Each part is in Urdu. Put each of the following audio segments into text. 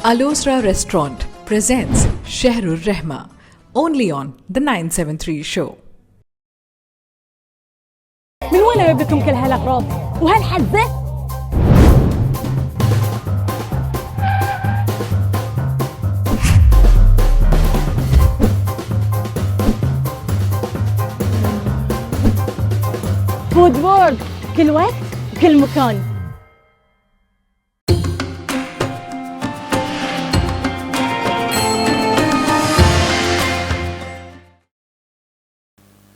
Alosra Restaurant presents Shahrur Rahma, only on The 973 Show. من وين جايب لكم كل هالاغراض وهالحزه؟ فود وورد كل وقت وكل مكان.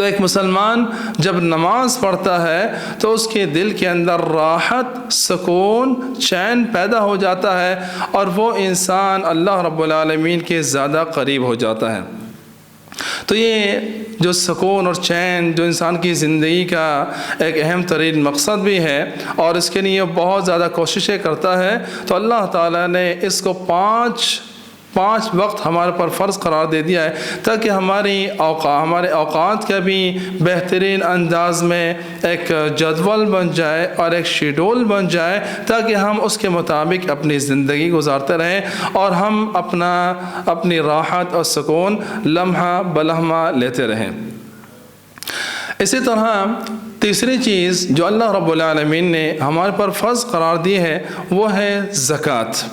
تو ایک مسلمان جب نماز پڑھتا ہے تو اس کے دل کے اندر راحت، سکون، چین پیدا ہو جاتا ہے اور وہ انسان اللہ رب العالمین کے زیادہ قریب ہو جاتا ہے۔ تو یہ جو سکون اور چین جو انسان کی زندگی کا ایک اہم ترین مقصد بھی ہے اور اس کے لیے بہت زیادہ کوششیں کرتا ہے، تو اللہ تعالیٰ نے اس کو پانچ وقت ہمارے پر فرض قرار دے دیا ہے تاکہ ہمارے اوقات کا بھی بہترین انداز میں ایک جدول بن جائے اور ایک شیڈول بن جائے تاکہ ہم اس کے مطابق اپنی زندگی گزارتے رہیں اور ہم اپنی راحت اور سکون لمحہ بلمحہ لیتے رہیں۔ اسی طرح تیسری چیز جو اللہ رب العالمین نے ہمارے پر فرض قرار دی ہے وہ ہے زکوٰۃ۔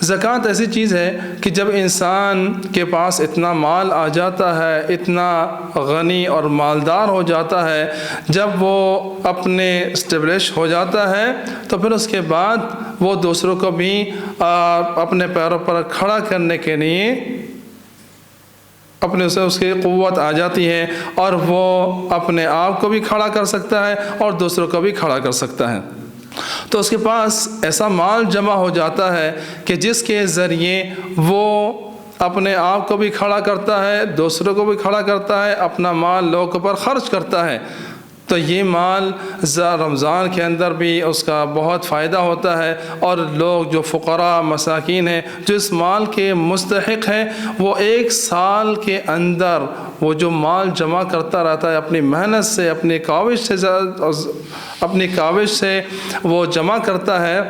زکوٰۃ ایسی چیز ہے کہ جب انسان کے پاس اتنا مال آ جاتا ہے، اتنا غنی اور مالدار ہو جاتا ہے، جب وہ اپنے اسٹیبلش ہو جاتا ہے تو پھر اس کے بعد وہ دوسروں کو بھی اپنے پیروں پر کھڑا کرنے کے لیے اپنے سے اس کی قوت آ جاتی ہے اور وہ اپنے آپ کو بھی کھڑا کر سکتا ہے اور دوسروں کو بھی کھڑا کر سکتا ہے۔ تو اس کے پاس ایسا مال جمع ہو جاتا ہے کہ جس کے ذریعے وہ اپنے آپ کو بھی کھڑا کرتا ہے، دوسروں کو بھی کھڑا کرتا ہے، اپنا مال لوگوں پر خرچ کرتا ہے۔ تو یہ مال رمضان کے اندر بھی اس کا بہت فائدہ ہوتا ہے اور لوگ جو فقراء مساکین ہیں جو اس مال کے مستحق ہیں وہ ایک سال کے اندر وہ جو مال جمع کرتا رہتا ہے اپنی محنت سے، اپنی کاوش سے وہ جمع کرتا ہے،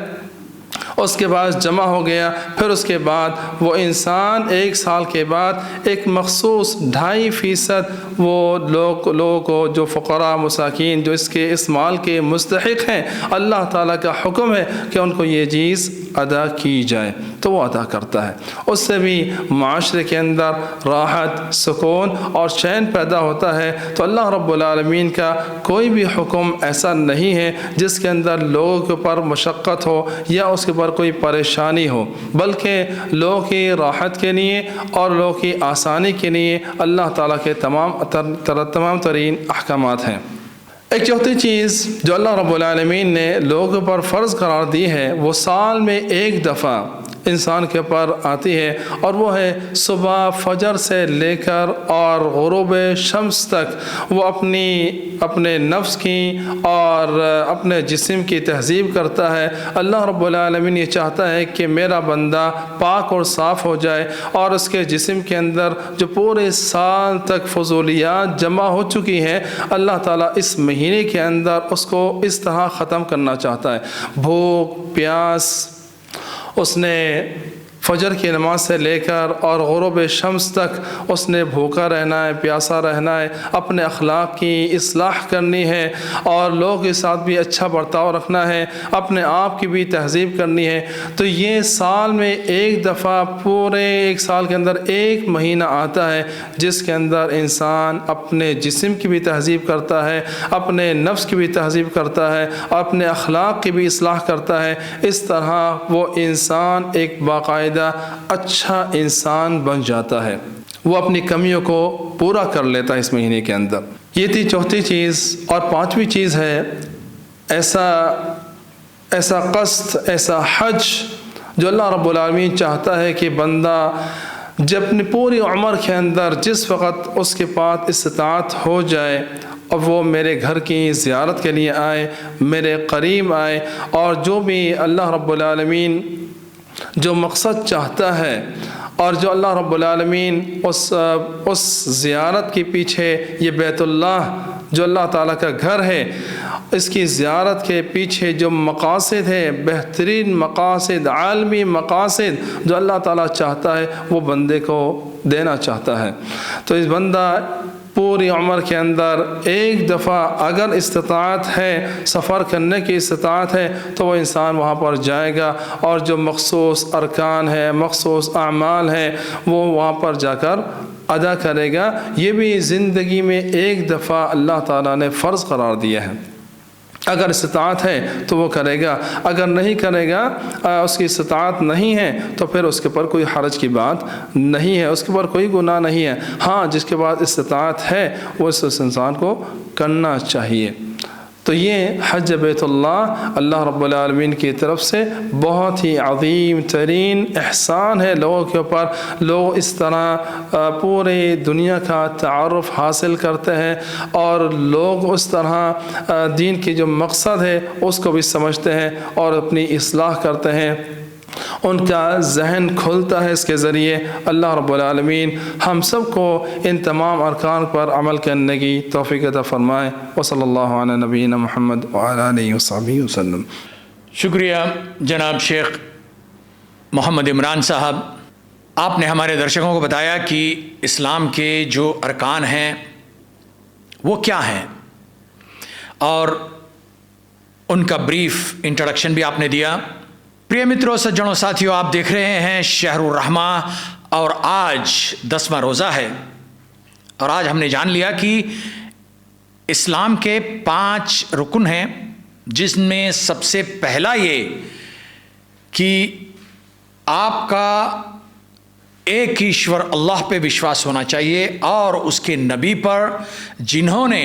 اس کے بعد جمع ہو گیا، پھر اس کے بعد وہ انسان ایک سال کے بعد ایک مخصوص 2.5% وہ لوگوں کو جو فقراء مساکین جو اس مال کے مستحق ہیں، اللہ تعالیٰ کا حکم ہے کہ ان کو یہ چیز ادا کی جائے تو وہ ادا کرتا ہے۔ اس سے بھی معاشرے کے اندر راحت، سکون اور چین پیدا ہوتا ہے۔ تو اللہ رب العالمین کا کوئی بھی حکم ایسا نہیں ہے جس کے اندر لوگوں کے اوپر مشقت ہو یا اس کے اوپر کوئی پریشانی ہو، بلکہ لوگوں کی راحت کے لیے اور لوگوں کی آسانی کے لیے اللہ تعالیٰ کے تمام ترین احکامات ہیں۔ ایک چوتھی چیز جو اللہ رب العالمین نے لوگوں پر فرض قرار دی ہے وہ سال میں ایک دفعہ انسان کے اوپر آتی ہے اور وہ ہے صبح فجر سے لے کر اور غروب شمس تک وہ اپنے نفس کی اور اپنے جسم کی تہذیب کرتا ہے۔ اللہ رب العالمین یہ چاہتا ہے کہ میرا بندہ پاک اور صاف ہو جائے اور اس کے جسم کے اندر جو پورے سال تک فضولیات جمع ہو چکی ہیں اللہ تعالیٰ اس مہینے کے اندر اس کو اس طرح ختم کرنا چاہتا ہے۔ بھوک، پیاس، اس نے فجر کی نماز سے لے کر اور غروب شمس تک اس نے بھوکا رہنا ہے، پیاسا رہنا ہے، اپنے اخلاق کی اصلاح کرنی ہے اور لوگوں کے ساتھ بھی اچھا برتاؤ رکھنا ہے، اپنے آپ کی بھی تہذیب کرنی ہے۔ تو یہ سال میں ایک دفعہ پورے ایک سال کے اندر ایک مہینہ آتا ہے جس کے اندر انسان اپنے جسم کی بھی تہذیب کرتا ہے، اپنے نفس کی بھی تہذیب کرتا ہے اور اپنے اخلاق کی بھی اصلاح کرتا ہے۔ اس طرح وہ انسان ایک باقاعدہ اچھا انسان بن جاتا ہے، وہ اپنی کمیوں کو پورا کر لیتا ہے اس مہینے کے اندر۔ یہ تھی چوتھی چیز۔ اور پانچویں چیز ہے ایسا قصد، ایسا حج جو اللہ رب العالمین چاہتا ہے کہ بندہ جب اپنی پوری عمر کے اندر جس وقت اس کے پاس استطاعت ہو جائے اور وہ میرے گھر کی زیارت کے لیے آئے، میرے قریب آئے اور جو بھی اللہ رب العالمین جو مقصد چاہتا ہے اور جو اللہ رب العالمین اس زیارت کے پیچھے یہ بیت اللہ جو اللہ تعالیٰ کا گھر ہے اس کی زیارت کے پیچھے جو مقاصد ہے، بہترین مقاصد، عالمی مقاصد جو اللہ تعالیٰ چاہتا ہے وہ بندے کو دینا چاہتا ہے۔ تو اس بندہ پوری عمر کے اندر ایک دفعہ اگر استطاعت ہے، سفر کرنے کی استطاعت ہے تو وہ انسان وہاں پر جائے گا اور جو مخصوص ارکان ہے، مخصوص اعمال ہیں وہ وہاں پر جا کر ادا کرے گا۔ یہ بھی زندگی میں ایک دفعہ اللہ تعالیٰ نے فرض قرار دیا ہے۔ اگر استطاعت ہے تو وہ کرے گا، اگر نہیں کرے گا، اس کی استطاعت نہیں ہے تو پھر اس کے پر کوئی حرج کی بات نہیں ہے، اس کے پر کوئی گناہ نہیں ہے۔ ہاں جس کے بعد استطاعت ہے وہ اس انسان کو کرنا چاہیے۔ تو یہ حج بیت اللہ رب العالمین کی طرف سے بہت ہی عظیم ترین احسان ہے لوگوں کے اوپر۔ لوگ اس طرح پورے دنیا کا تعارف حاصل کرتے ہیں اور لوگ اس طرح دین کی جو مقصد ہے اس کو بھی سمجھتے ہیں اور اپنی اصلاح کرتے ہیں، ان کا ذہن کھلتا ہے اس کے ذریعے۔ اللہ رب العالمین ہم سب کو ان تمام ارکان پر عمل کرنے کی توفیق عطا فرمائے۔ وصلی اللہ علی نبینا محمد وعلی آلہ وصحبہ وسلم۔ شکریہ جناب شیخ محمد عمران صاحب، آپ نے ہمارے درشکوں کو بتایا کہ اسلام کے جو ارکان ہیں وہ کیا ہیں، اور ان کا بریف انٹروڈکشن بھی آپ نے دیا۔ پریہ متروں، سجنوں، ساتھیوں، آپ دیکھ رہے ہیں شہر الرحمہ، اور آج 10واں روزہ ہے، اور آج ہم نے جان لیا کہ اسلام کے 5 رکن ہیں، جس میں سب سے پہلا یہ کہ آپ کا ایک ایشور اللہ پہ وشواس ہونا چاہیے اور اس کے نبی پر، جنہوں نے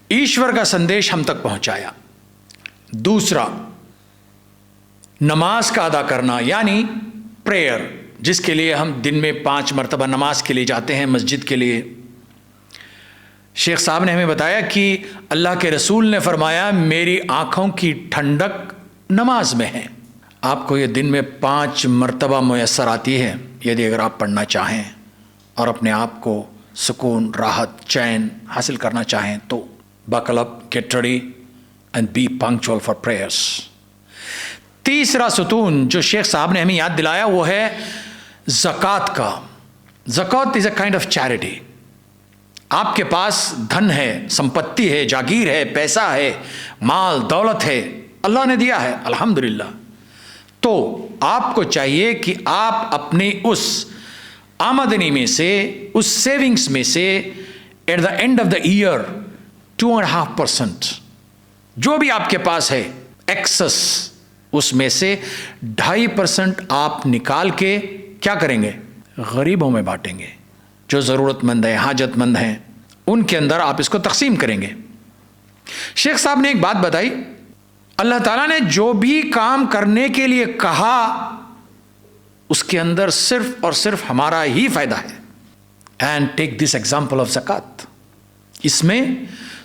ایشور کا سندیش ہم تک پہنچایا۔ دوسرا، نماز کا ادا کرنا، یعنی پریئر، جس کے لیے ہم دن میں 5 مرتبہ نماز کے لیے جاتے ہیں مسجد کے لیے۔ شیخ صاحب نے ہمیں بتایا کہ اللہ کے رسول نے فرمایا میری آنکھوں کی ٹھنڈک نماز میں ہے۔ آپ کو یہ دن میں 5 مرتبہ میسر آتی ہے، یدی اگر آپ پڑھنا چاہیں اور اپنے آپ کو سکون، راحت، چین حاصل کرنا چاہیں تو buckle up, get ready and be punctual for prayers۔ تیسرا ستون جو شیخ صاحب نے ہمیں یاد دلایا وہ ہے زکوٰۃ کا۔ زکوٰۃ از اے کائنڈ آف چیریٹی۔ آپ کے پاس دھن ہے، سمپتی ہے، جاگیر ہے، پیسہ ہے، مال دولت ہے، اللہ نے دیا ہے، الحمدللہ۔ تو آپ کو چاہیے کہ آپ اپنی اس آمدنی میں سے، اس سیونگز میں سے at the end of the year 2.5% جو بھی آپ کے پاس ہے ایکسس، اس میں سے 2.5% آپ نکال کے کیا کریں گے؟ غریبوں میں بانٹیں گے، جو ضرورت مند ہیں، حاجت مند ہیں، ان کے اندر آپ اس کو تقسیم کریں گے۔ شیخ صاحب نے ایک بات بتائی، اللہ تعالیٰ نے جو بھی کام کرنے کے لیے کہا اس کے اندر صرف اور صرف ہمارا ہی فائدہ ہے۔ And take this example of زکوٰۃ، اس میں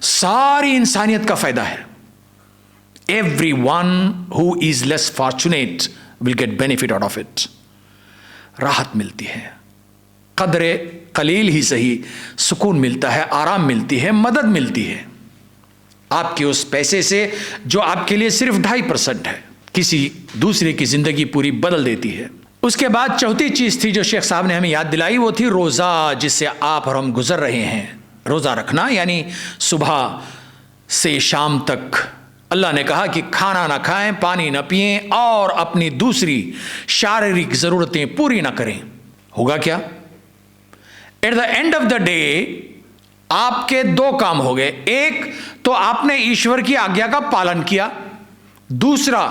ساری انسانیت کا فائدہ ہے۔ Everyone who is less fortunate will get benefit out of it۔ راحت ملتی ہے، قدر قلیل ہی صحیح، سکون ملتا ہے، آرام ملتی ہے، مدد ملتی ہے آپ کے اس پیسے سے جو آپ کے لیے صرف 2.5% ہے، کسی دوسرے کی زندگی پوری بدل دیتی ہے۔ اس کے بعد چوتھی چیز تھی جو شیخ صاحب نے ہمیں یاد دلائی، وہ تھی روزہ، جس سے آپ اور ہم گزر رہے ہیں۔ روزہ رکھنا یعنی صبح سے شام تک اللہ نے کہا کہ کھانا نہ کھائیں، پانی نہ پئیں اور اپنی دوسری شاریرک ضرورتیں پوری نہ کریں۔ ہوگا کیا؟ At the end of the day آپ کے 2 کام ہو گئے، ایک تو آپ نے ایشور کی آگیا کا پالن کیا، دوسرا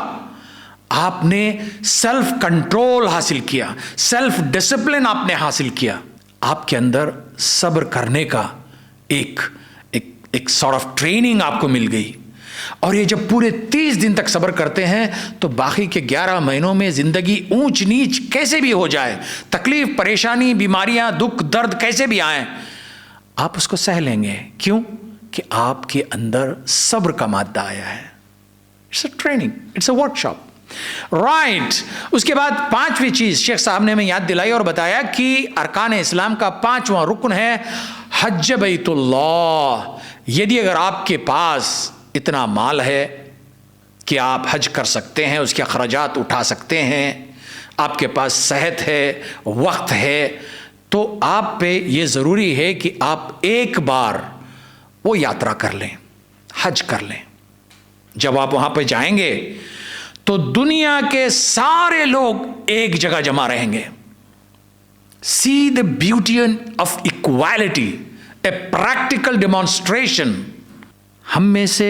آپ نے سیلف کنٹرول حاصل کیا، سیلف ڈسپلن آپ نے حاصل کیا، آپ کے اندر صبر کرنے کا ایک سارٹ آف ٹریننگ آپ کو مل گئی۔ اور یہ جب پورے 30 دن تک صبر کرتے ہیں تو باقی کے 11 مہینوں میں زندگی اونچ نیچ کیسے بھی ہو جائے، تکلیف، پریشانی، بیماریاں، دکھ، درد کیسے بھی آئیں، آپ اس کو سہ لیں گے۔ کیوں؟ کہ آپ کے اندر صبر کا مادہ آیا ہے۔ It's a training, it's a workshop, right. اس کے بعد 5ویں چیز شیخ صاحب نے ہمیں یاد دلائی اور بتایا کہ ارکان اسلام کا 5واں رکن ہے حج بیت اللہ۔ یدی اگر آپ کے پاس اتنا مال ہے کہ آپ حج کر سکتے ہیں، اس کے اخراجات اٹھا سکتے ہیں، آپ کے پاس صحت ہے، وقت ہے، تو آپ پہ یہ ضروری ہے کہ آپ ایک بار وہ یاترا کر لیں، حج کر لیں۔ جب آپ وہاں پہ جائیں گے تو دنیا کے سارے لوگ ایک جگہ جمع رہیں گے۔ See the beauty of equality, a practical demonstration۔ ہم میں سے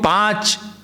5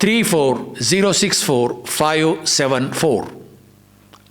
34064574।